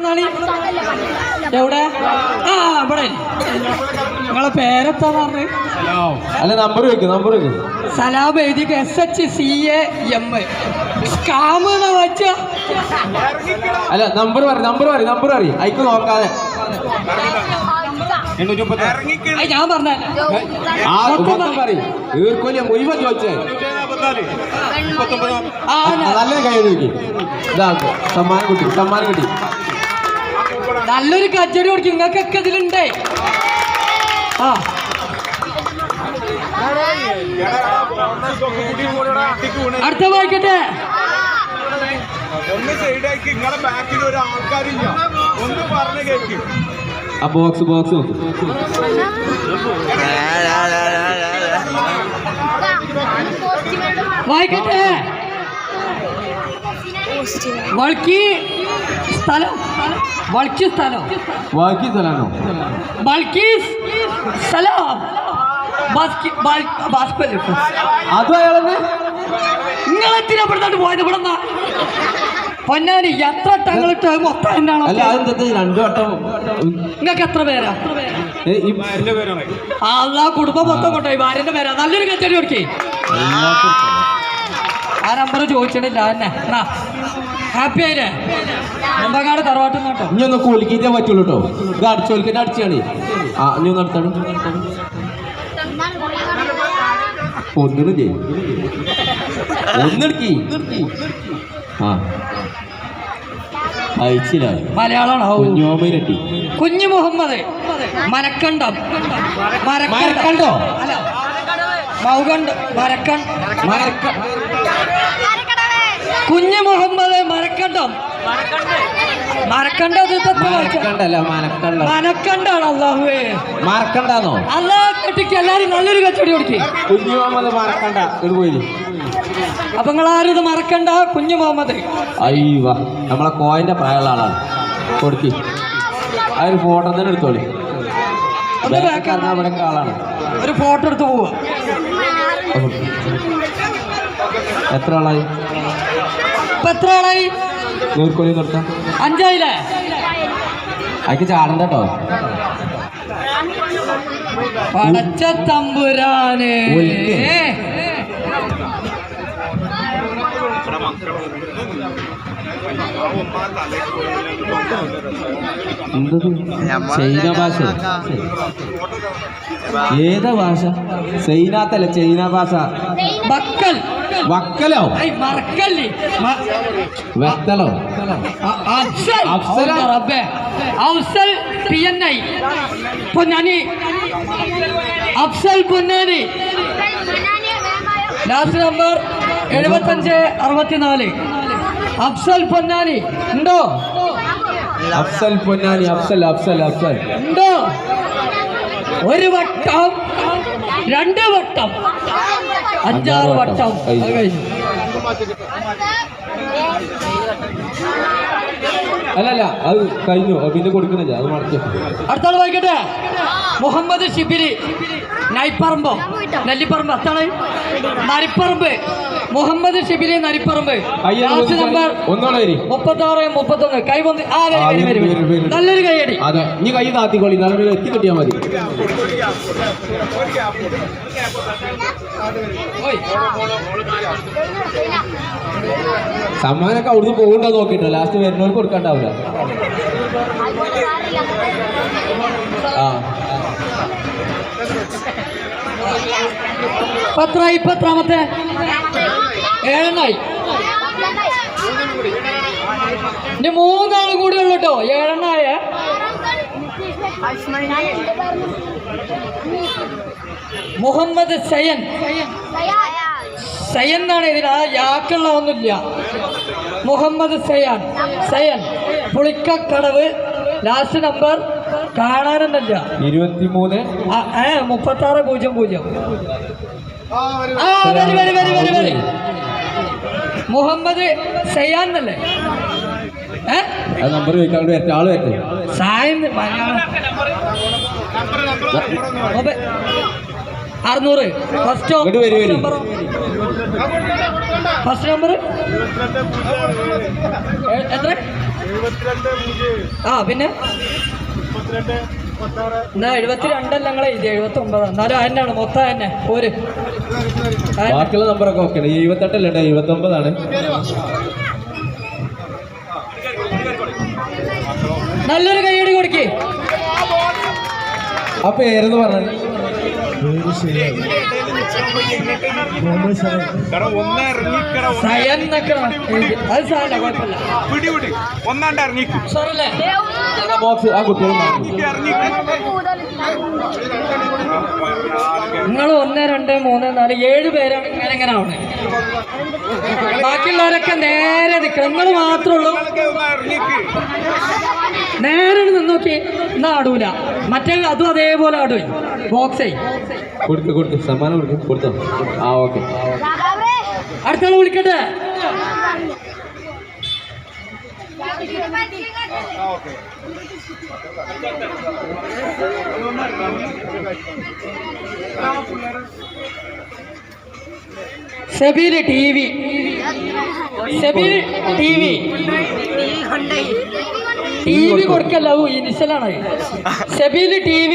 വന്നാളി. എവിടെ? ആ ഇവിടെ. നിങ്ങളെ പേരെത്താന്ന് പറഞ്ഞു? അല്ല നമ്പർ വെക്കും, നമ്പർ വെക്കും. സലാം എഴുതി SHCAM സ്കാം വെച്ച. അല്ല നമ്പർ പറ, നമ്പർ പറയും അയക്ക് നോക്കാതെ. ഞാൻ പറഞ്ഞ ഈർക്കൊല്ലം മുഴുവൻ ചോദിച്ചേ. നല്ല കൈ നോക്കി. ഇതാ സമ്മാനം കിട്ടി. നല്ലൊരു കച്ചടി കൊടുക്കും നിങ്ങൾക്കൊക്കെ ഇതിലുണ്ടേ. ആ അടുത്ത വായിക്കട്ടെ. ഒന്ന് സൈഡാക്കി നിങ്ങളെ ബാക്കിൽ ഒരു ആൾക്കാരില്ല, ഒന്ന് പറഞ്ഞു കേൾക്കും. ആ ബോക്സ് നോക്കും. വായിക്കട്ടെ. വൾക്കി സ്ഥലം അതും അയാളെന്നെ. നിങ്ങളെത്തിനാ പെടുത്താണ്ട് പോയത്? ഇവിടെ പൊന്നാനി എത്ര ടങ്ങളിട്ട് മൊത്തം എന്നാണോ? രണ്ടു വട്ടം. നിങ്ങൾക്ക് എത്ര പേരാ? ആ കുടുംബം മൊത്തം കൊണ്ടുപോയി. ഭാര്യന്റെ പേരാ. നല്ലൊരു കച്ചടി കൊടുക്കേ. ആ നമ്പർ ചോദിച്ചിട്ടില്ല. എന്നെ ഹാപ്പി ആയില്ലേ? മുമ്പങ്ങാട് തറവാട്ടിൽ കേട്ടോ. ഇനി ഒന്ന് കുലുക്കിട്ടേ പറ്റുള്ളൂ കേട്ടോ. ഇത് അടിച്ചോലിക്കന്നെ അടിച്ചാണ്. ആ ഇനി ഒന്ന് അടുത്താണ്. ഒന്നെടുക്കി. ആ അയച്ചില്ലായി. മലയാളമാണോ? കുഞ്ഞോമയിലെട്ടി. കുഞ്ഞു മുഹമ്മദ് മരക്കണ്ടം. മരക്കണ്ടോ? അല്ല മൗകണ്ട് കുഞ്ഞു മുഹമ്മദ് മരക്കണ്ടം. മനക്കണ്ടാണ്. അള്ളാഹുവേ മറക്കണ്ടാന്നോ? അള്ളാഹ് കെട്ടിക്ക് എല്ലാരും നല്ലൊരു കച്ചവടി കൊടുക്കി. കുഞ്ഞു മുഹമ്മദ് മറക്കണ്ട. ഇത് പോയി. അപ്പൊ നിങ്ങളാരും ഇത് മറക്കണ്ട. കുഞ്ഞു മുഹമ്മദ് അയ്യോ നമ്മളെ കോയന്റെ പ്രായമുള്ള ആളാണ്. കൊടുക്കി. ആ ഒരു ഫോട്ടോ തന്നെ എടുത്തോളി. ഇവിടെ ആളാണ്. ഒരു ഫോട്ടോ എടുത്ത് പോവാ. എത്ര ആളായി? ഇപ്പൊ എത്ര ആളായി? നൂർക്കോലി നിർത്താം. 5 ആയില്ലേ? അയക്ക് ചാടണ്ട കേട്ടോ. പടച്ച തമ്പുരാന്. ചൈന ഭാഷ. ഏതാ ഭാഷ? ചൈനാത്തല്ല, ചൈന ഭാഷ. വക്കലോ? വെത്തലോ? Afsal PNI Ponnani. Afsal Ponnani. Last number 7564. Afsal Ponnani ഉണ്ടോ? അഫ്സൽ പൊന്നാനി. അഫ്സൽ ഉണ്ടോ? ഒരു വട്ടം, 2 വട്ടം, 5-6 വട്ടം കഴിഞ്ഞു. അല്ലല്ല അത് കഴിഞ്ഞു. പിന്നെ കൊടുക്കുന്നില്ല, അത് മടക്കി. അടുത്താൾ വായിക്കട്ടെ. മുഹമ്മദ് ഷിബിരി നരിപ്പറമ്പ്. അത്താണ് നരിപ്പറമ്പ്. മുഹമ്മദ് ഷിബിരി നരിപ്പറമ്പ്. Last number 3631. കൈ വന്ന്. നല്ലൊരു കൈയടി. അതെ, ഇനി കൈ താത്തിക്കോളി. നല്ലൊരു എത്തി കിട്ടിയാൽ മതി. സമ്മാനൊക്കെ അവിടുന്ന് പോകണ്ടോ നോക്കിട്ടോ. ലാസ്റ്റ് വരുന്നവർക്ക് കൊടുക്കണ്ടാവില്ല. ആ പത്രായി. എത്രാമത്തെ? 7 ഇനി 3 ആൾ കൂടി ഉള്ളു കേട്ടോ. 7 മുഹമ്മദ് സയൻ എന്നാണ് ഇതിന്. ആ യാക്കുള്ള ഒന്നുമില്ല. മുഹമ്മദ് സയൻ പുളിക്കക്കടവ്. ലാസ്റ്റ് നമ്പർ കാണാനൊന്നുമില്ല. 23 3600. മുഹമ്മദ് സയാൻ എന്നല്ലേ? നമ്പർ ചോദിക്കാൻ ആള് വരട്ടെ. സായൻ 600. ഫസ്റ്റ് നമ്പർ എത്ര? ആ പിന്നെ 72 56 എന്നാ 72 ഞങ്ങൾ എഴുതി 79. എന്നാലും തന്നെയാണ് മൊത്തം തന്നെ ഒരു ബാക്കിയുള്ള നമ്പറൊക്കെ ഓക്കെ 78 അല്ലേ 79 നല്ലൊരു കൈയടി കൊടുക്കേ. ആ പേരെന്ന് പറഞ്ഞു ഒന്ന് ഇറങ്ങിക്കട സയൻ എന്നൊക്കെ എഴുതി. അത് സാരല്ല, കുഴപ്പമില്ല. പിടി ഒന്നാണ്ട് ഇറങ്ങിക്കും സാറല്ലേ ബോക്സ് ആ കുട്ടികൾ നിങ്ങൾ 1 2 3 4 7 പേരാണ് ഇങ്ങനെ ആവണേ. ബാക്കിയുള്ളവരൊക്കെ നേരെ നിൽക്കണം. നിങ്ങൾ മാത്രമേ ഉള്ളൂ നേരെ നിന്ന് നോക്കി. എന്നാ ആടൂല, മറ്റേ അതും അതേപോലെ ആടുവേ. ബോക്സേ കൊടുക്ക് സമ്മാനം കൊടുത്തോ. ആ ഓക്കെ, അടുത്ത ആൾ വിളിക്കട്ടെ. സബീൽ ടി വി കൊടുക്കല്ല, ഇനിഷ്യലാണ്. സബീൽ TV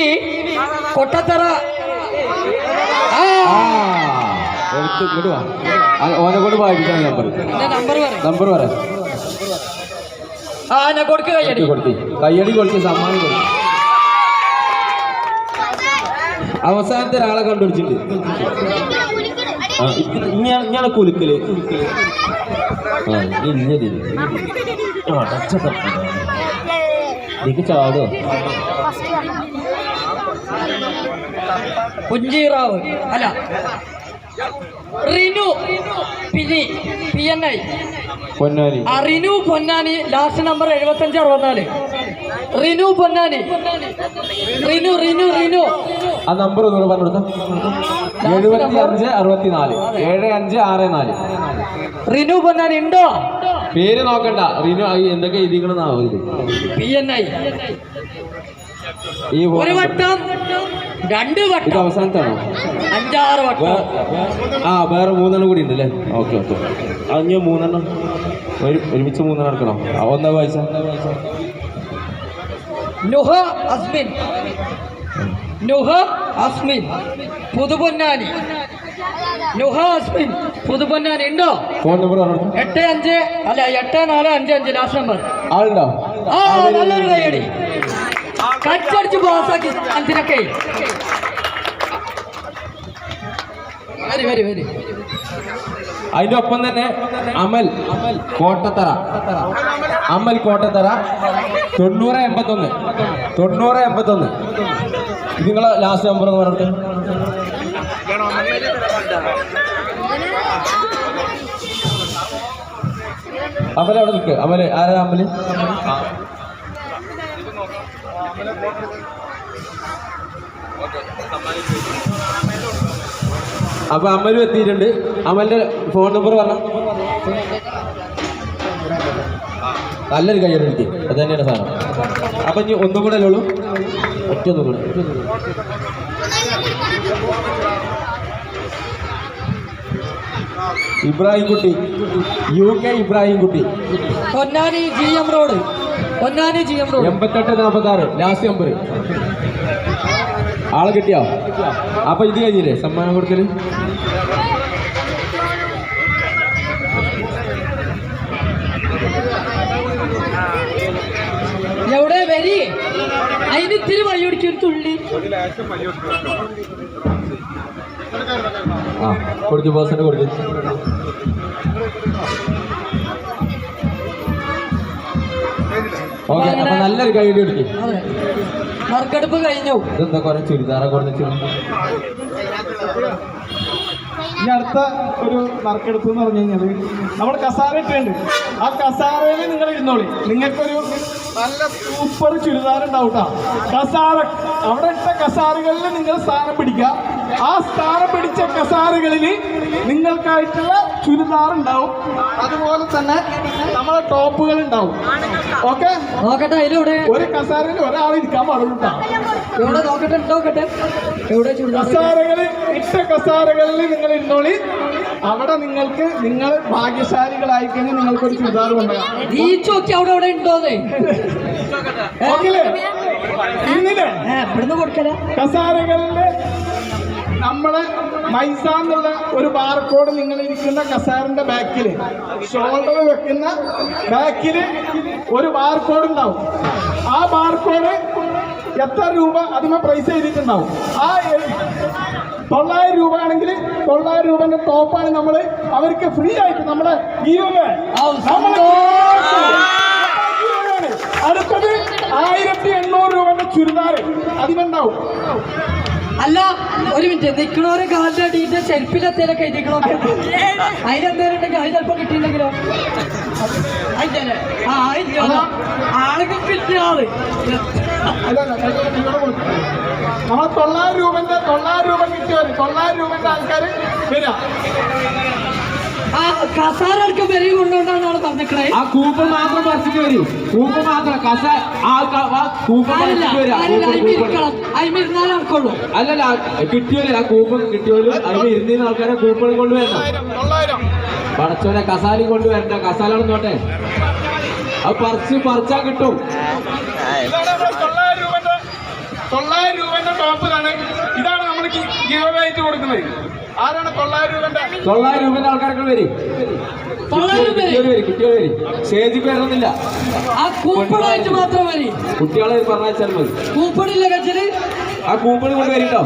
കൊട്ടത്തറ. ഓനെ കൊണ്ട് വായിപ്പിക്കാൻ നമ്പർ പറ. ആ ഞാൻ കൊടുക്ക കയ്യടി കൊടുത്ത് സമ്മാനം കൊടുക്കും. അവസാനത്തെ ഒരാളെ കണ്ടുപിടിച്ചിട്ടുണ്ട്. ഇങ്ങനെ കുലുക്കല് ചാടോ പുഞ്ചിറാവ് അല്ല Rinu PNI Ponnani. Rinu Ponnani. Last number 7564. Rinu Ponnani. Rinu ആ നമ്പർ ഒന്നുകൂടെ പറഞ്ഞു കൊടുക്കാം. 7564 7564. റിനു പൊന്നാനി ഉണ്ടോ? പേര് നോക്കണ്ട. റിനു എന്തൊക്കെ എഴുതിക്കണമെന്നാവില്ല. PNI. ഈ ഒരു വട്ടം 2 വട്ടം. ഇത് അവസാനത്താണോ? 5-6 വട്ടം. വേറെ 3 കൂടി ഉണ്ട് അല്ലേ? ഓക്കെ. അത് 3 ഒരുമിച്ച് 3 എടുക്കണം. ഒന്നാ വായിച്ച നുഹ അസ്മിൻ പുതുപൊന്നാനി. പുതുപൊന്നാനി ഉണ്ടോ? Phone number 8455 last number. ആളുണ്ടോ? നല്ലൊരു കൈയടി. കച്ചടിച്ച് പാസ്സാക്കി അതിനൊക്കെ. വരി. അതിന്റെ ഒപ്പം തന്നെ അമൽ കോട്ടത്തറ 9081. ഇത് നിങ്ങളെ ലാസ്റ്റ് നമ്പർ എന്ന് പറഞ്ഞിട്ട് അമൽ അവിടെ നിൽക്ക്. അമല് ആരാ? അമല് അപ്പൊ അമലും എത്തിയിട്ടുണ്ട്. അമലിന്റെ ഫോൺ നമ്പർ പറഞ്ഞ നല്ലൊരു കയ്യോടെ എനിക്ക്. അത് തന്നെയാണ് സാധനം. അപ്പൊ ഇനി ഒന്നും കൂടെ അല്ലേ ഉള്ളൂ? ഒറ്റൊന്നും കൂടെ. Ibrahimkutty UK Ibrahimkutty Ponnani GM road 8846 last number. ആളെ കിട്ടിയോ? അപ്പൊ ഇത് കഴിഞ്ഞില്ലേ സമ്മാനം കൊടുക്കല്? എവിടെ വരി? അതിന് ഇത്തിരി വഴിയൊടിക്കും, ഒരു തുള്ളി. കൊടുക്കും പേഴ്സന്റെ കൊടുക്കും. ഓക്കെ. അപ്പൊ നല്ലൊരു കൈയ്യടി കൊടുക്കും. നറുക്കെടുപ്പ് കഴിഞ്ഞു. ഇതെന്താ കുറെ ചുരിദാറ കൊടുത്തു. ഈ അടുത്ത ഒരു നറുക്കെടുപ്പ് എന്ന് പറഞ്ഞു കഴിഞ്ഞാൽ നമ്മൾ കസാര ഇട്ടുണ്ട്. ആ കസാരയിൽ നിങ്ങൾ ഇരുന്നോളി. നിങ്ങൾക്കൊരു നല്ല സൂപ്പർ ചുരിദാർ ഉണ്ടാവും കേട്ടോ. കസാര അവിടെ ഇട്ട കസാരകളിൽ നിങ്ങൾ സ്ഥാനം പിടിക്കുക. ആ സ്ഥാനം പിടിച്ച കസാരകളിൽ നിങ്ങൾക്കായിട്ടുള്ള ചുരിദാർ ഉണ്ടാവും, അതുപോലെ തന്നെ നമ്മളെ ടോപ്പുകൾ ഉണ്ടാവും. ഓക്കെ, നോക്കട്ടെ അതിലൂടെ ഒരു കസാരയിൽ ഒരാൾ ഇരിക്കാൻ പാടുള്ളൂ. എവിടെ നോക്കട്ടെ നോക്കട്ടെ എവിടെ ചുരിദാർ കസാരകളിൽ ഇട്ട കസാരകളിൽ നിങ്ങൾ ഇരുന്നോളി. അവിടെ നിങ്ങൾ ഭാഗ്യശാലികളായി കഴിഞ്ഞാൽ നിങ്ങൾക്കൊരു ചുരിദാർ കൊണ്ടുപോകാം. ഈ ചോക്കി അവിടെ അവിടെ ഉണ്ടോന്നേ ഓക്കെല്ലേ? ഇന്നില്ലേ ഇവിടുന്ന് കൊടുക്കല കസാരകളില് നമ്മളെ മൈസ എന്നുള്ള ഒരു ബാർകോഡ് നിങ്ങൾ ഇരിക്കുന്ന കസാറിന്റെ ബാക്കില് ഷോൾഡർ വെക്കുന്ന ബാക്കില് ഒരു ബാർകോഡ് ഉണ്ടാവും. ആ ബാർകോഡ് എത്ര രൂപ അതിന് പ്രൈസ് എഴുതിയിട്ടുണ്ടാവും. ആ 900 രൂപ ആണെങ്കിൽ 900 രൂപന്റെ ടോപ്പാണ് നമ്മൾ അവർക്ക് ഫ്രീ ആയിട്ട് നമ്മുടെ അടുത്തത് 1800 രൂപന്റെ ചുരിദാർ അതിനുണ്ടാവും. അല്ല ഒരു മിനിറ്റ് നിക്കണോരെ കാലിന്റെ അടിയിട്ട് ചെരുപ്പിലെത്തേലൊക്കെ എഴുതിക്കണോ അതിനെന്തേലും ഉണ്ടെങ്കിൽ അത് ചിലപ്പോ കിട്ടിയില്ലെങ്കിലോ ആളുകൾ കിട്ടിയ ആള് നമ്മൾ 900 രൂപ കിട്ടിയവര് 900 രൂപന്റെ ആൾക്കാർ വരാം. ആ കസാരക്ക് വില കൊണ്ടുകൊണ്ടാണ് ആള് പറഞ്ഞിക്കണേ. ആ കൂപ്പൺ മാത്രം പറിച്ചിട്ട് വരും. കൂപ്പൺ മാത്രം അതിമിരുന്നാലേ നടക്കുള്ളൂ. അല്ലല്ല കിട്ടിയോലും ആ കൂപ്പൺ കിട്ടിയോലും അതിന് ഇരുന്നീന്ന് ആൾക്കാരെ കൂപ്പൺ കൊണ്ടുവരണം. പടച്ചോനെ കസാലയും കൊണ്ടുവരണ്ട, കസാലാണ് നോട്ടെ അത് പറിച്ചാ കിട്ടും. 900 രൂപന്റെ ടോപ്പ് ആണ്. ഇതാണ് നമ്മൾ ഗിവ് ആയിട്ട് കൊടുക്കുന്നത്. ആരാണ് 900 രൂപന്റെ ആൾക്കാരൊക്കെ വരും. കുട്ടികൾ വരും. സ്റ്റേജിൽ വരണമെന്നില്ല, ആ കൂപ്പണായിട്ട് മാത്രം മതി. കുട്ടികളെ പറഞ്ഞാൽ മതി. കൂപ്പണില്ല കച്ചല് ആ കൂപ്പൺ കൊണ്ട് വരിട്ടോ.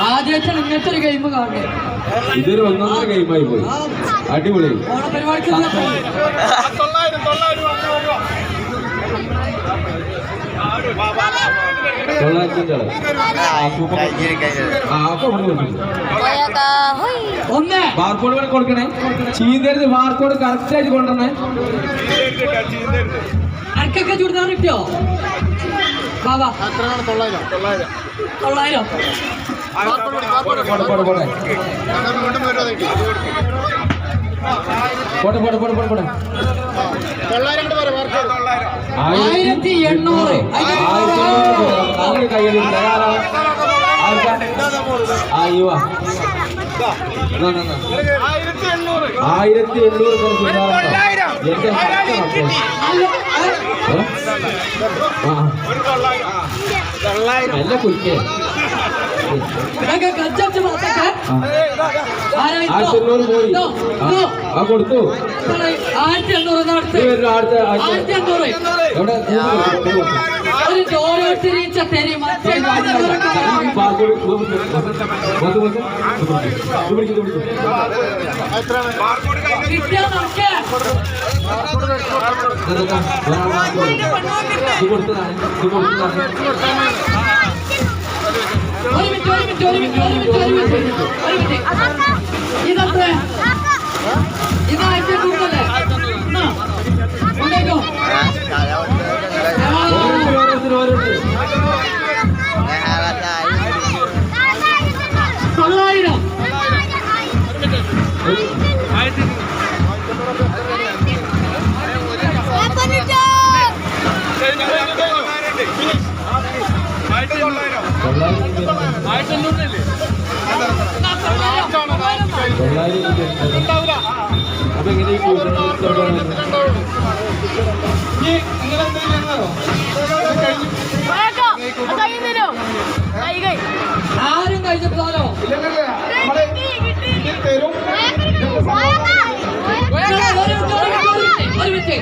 ആദ്യമായിട്ട് ഇങ്ങനത്തെ ഒരു ഗെയിം കാണുന്നത്. ഇതൊരു 1.5 ഗെയിമായി പോയി. അടിപൊളി. ഓണപരിപാടിക്ക് 900 ബാർകോഡ് കൂടെ കൊടുക്കണേ. ചീന്തരുത്, ബാർകോഡ് കറക്റ്റ് ആയിട്ട് കൊണ്ടുവരണേ. അനക്കൊക്കെ ചുരിദാർ കിട്ടിയോ ബാബാ? 900 പോട്ടെ 1800 കയ്യിലില്ല. അയ്യോ 1800 നല്ല കുലിക്കേ. 1800 പോയി. ആ കൊടുത്തു. 1800 എവിടെ ഒരു ഓരോരുത്തരീച്ച തരും. ഇതത്ര ഇതായിട്ട് കൂടുതലേ ഉണ്ടോ? 900 അപ്പൊ എങ്ങനെ ഈ ആരും കഴിച്ചപ്പോഴോ ഒരു മിനിറ്റ്